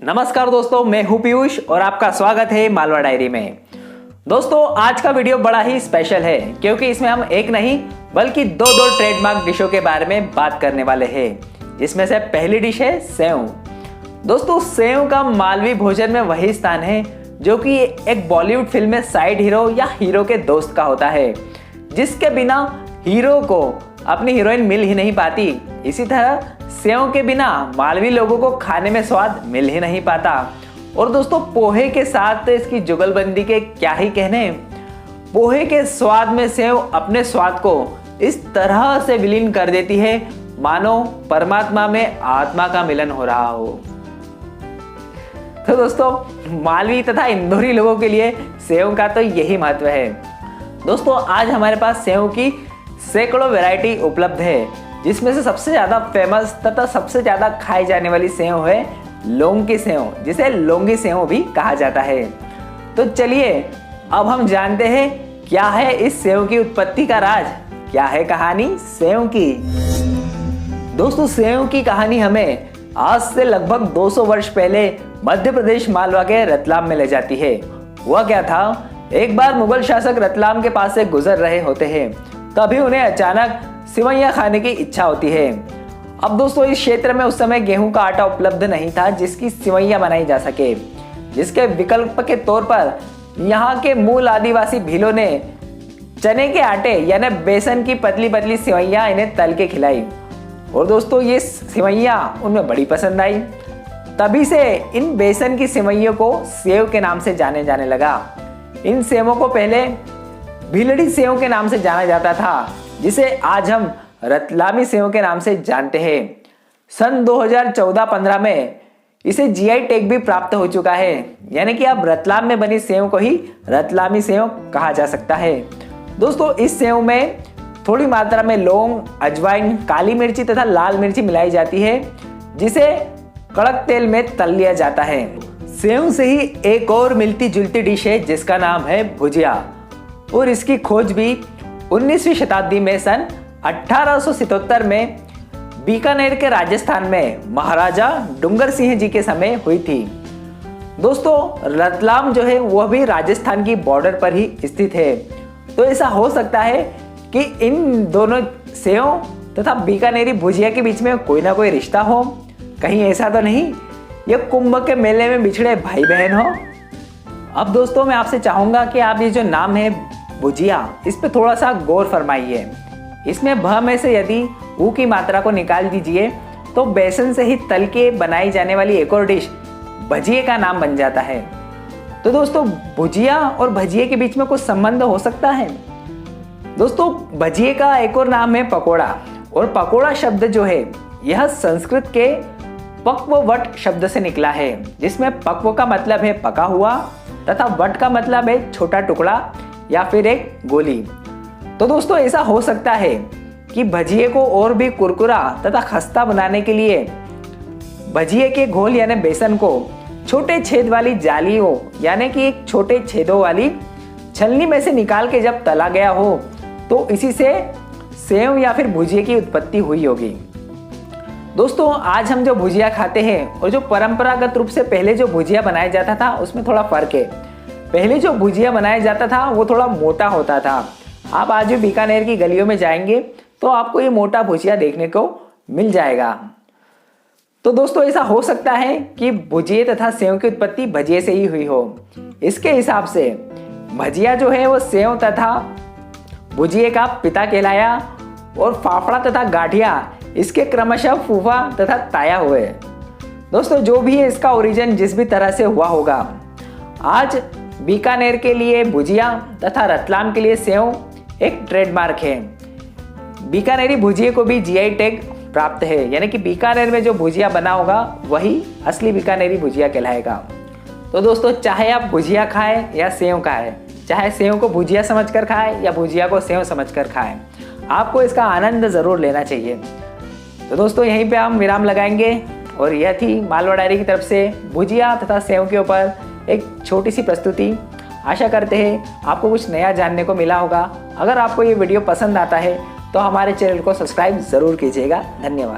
नमस्कार दोस्तों, मैं हूं पीयूष और आपका स्वागत है मालवा डायरी में। दोस्तों आज का वीडियो बड़ा ही स्पेशल है क्योंकि इसमें हम एक नहीं बल्कि दो ट्रेडमार्क डिशों के बारे में बात करने वाले हैं, जिसमें से पहली डिश है सेव। दोस्तों सेव का मालवी भोजन में वही स्थान है जो कि एक बॉलीवुड फिल्म में साइड हीरो या हीरो के दोस्त का होता है, जिसके बिना हीरो को अपनी हीरोइन मिल ही नहीं पाती। इसी तरह सेव के बिना मालवी लोगों को खाने में स्वाद मिल ही नहीं पाता। और दोस्तों पोहे के साथ इसकी जुगलबंदी के क्या ही कहने। पोहे के स्वाद में सेव अपने स्वाद को इस तरह से विलीन कर देती है मानो परमात्मा में आत्मा का मिलन हो रहा हो। तो दोस्तों मालवी तथा इंदौरी लोगों के लिए सेव का तो यही महत्व है। दोस्तों आज हमारे पास सेव की सैकड़ों वैरायटी उपलब्ध है, जिसमें से सबसे ज़्यादा फेमस तथा सबसे ज़्यादा खाई जाने वाली सेव है लौंग की सेव, जिसे लौंगी सेव भी कहा जाता है। तो चलिए अब हम जानते हैं क्या है इस सेव की उत्पत्ति का राज, क्या है कहानी सेव की। दोस्तों सेव की कहानी हमें आज से लगभग 200 वर्ष पहले मध्य प्रदेश मालवा के रतलाम में ले जाती है। हुआ क्या था, एक बार मुगल शासक रतलाम के पास से गुजर रहे होते हैं, तभी उन्हें अचानक सिवैयां खाने की इच्छा होती है। अब दोस्तों इस क्षेत्र में उस समय गेहूं का आटा उपलब्ध नहीं था जिसकी सिवैयां बनाई जा सके, जिसके विकल्प के तौर पर यहाँ के मूल आदिवासी भीलों ने चने के आटे यानी बेसन की पतली पतली सिवैयां इन्हें तल के खिलाई। और दोस्तों ये सिवैयां उनमें बड़ी पसंद आई। तभी से इन बेसन की सिवैयों को सेव के नाम से जाने जाने लगा। इन सेवों को पहले भीलड़ी सेव के नाम से जाना जाता था, जिसे आज हम रतलामी सेव के नाम से जानते हैं। सन 2014-15 में इसे जीआई टैग भी प्राप्त हो चुका है, यानी कि अब रतलाम में बनी सेव को ही रतलामी सेव कहा जा सकता है। दोस्तों इस सेव में थोड़ी मात्रा में लौंग, अजवाइन, काली मिर्ची तथा लाल मिर्ची मिलाई जाती है, जिसे कड़क तेल में तल लिया जाता है। सेव से ही एक और मिलती जुलती डिश है जिसका नाम है भुजिया, और इसकी खोज भी 19वीं शताब्दी में सन 1877 में बीकानेर के राजस्थान में महाराजा डूंगर सिंह जी के समय हुई थी। दोस्तों रतलाम जो है वह भी राजस्थान की बॉर्डर पर ही स्थित है, तो ऐसा हो सकता है कि इन दोनों सेव तथा बीकानेरी भुजिया के बीच में कोई ना कोई रिश्ता हो। कहीं ऐसा तो नहीं ये कुंभ के मेले में बिछड़े भाई बहन हो। अब दोस्तों मैं आपसे चाहूंगा कि आप ये जो नाम है भुजिया, इस पे थोड़ा सा गौर फरमाइए। इसमें भ में से यदि ऊ की मात्रा को निकाल दीजिए तो बेसन से ही तल के बनाई जाने वाली एक और डिश भजिए का नाम बन जाता है। तो दोस्तों भुजिया और भजिए के बीच में कुछ संबंध हो सकता है। दोस्तों भजिए का एक और नाम है पकोड़ा, और पकोड़ा शब्द जो है यह संस्कृत के पक्व वट शब्द से निकला है, जिसमें पक्व का मतलब है पका हुआ तथा वट का मतलब है छोटा टुकड़ा या फिर एक गोली। तो दोस्तों ऐसा हो सकता है कि भजिए को और भी कुरकुरा तथा खस्ता बनाने के लिए भजिए के घोल यानी बेसन को छोटे छेद वाली जालियों यानी कि एक छोटे छेदों वाली छलनी में से निकाल के जब तला गया हो तो इसी से सेव या फिर भुजिए की उत्पत्ति हुई होगी। दोस्तों आज हम जो भुजिया खाते हैं और जो परंपरागत रूप से पहले जो भुजिया बनाया जाता था उसमें थोड़ा फर्क है। पहले जो भुजिया बनाया जाता था वो थोड़ा मोटा होता था। आप आज भी बीकानेर की गलियों में जाएंगे तो आपको ये मोटा भुजिया देखने को मिल जाएगा। तो दोस्तों ऐसा हो सकता है कि भुजिए तथा सेव की उत्पत्ति भजिए से ही हुई हो। इसके हिसाब से भजिया जो है वो सेव तथा भुजिए का पिता कहलाया, और फाफड़ा तथा गाठिया इसके क्रमशः फूफा तथा ताया हुए। दोस्तों जो भी है इसका ओरिजिन जिस भी तरह से हुआ होगा, आज बीकानेर के लिए भुजिया तथा रतलाम के लिए सेव एक ट्रेडमार्क है। बीकानेरी भुजिया को भी जीआई टैग प्राप्त है, यानी कि बीकानेर में जो भुजिया बना होगा वही असली बीकानेरी भुजिया कहलाएगा। तो दोस्तों चाहे आप भुजिया खाएं या सेव खाएं, चाहे सेव को भुजिया समझकर खाएं या भुजिया को सेव समझकर खाएं, आपको इसका आनंद जरूर लेना चाहिए। तो दोस्तों यहीं पे हम विराम लगाएंगे, और यह थी मालवा डायरी की तरफ से भुजिया तथा सेव के ऊपर एक छोटी सी प्रस्तुति। आशा करते हैं आपको कुछ नया जानने को मिला होगा। अगर आपको ये वीडियो पसंद आता है तो हमारे चैनल को सब्सक्राइब ज़रूर कीजिएगा। धन्यवाद।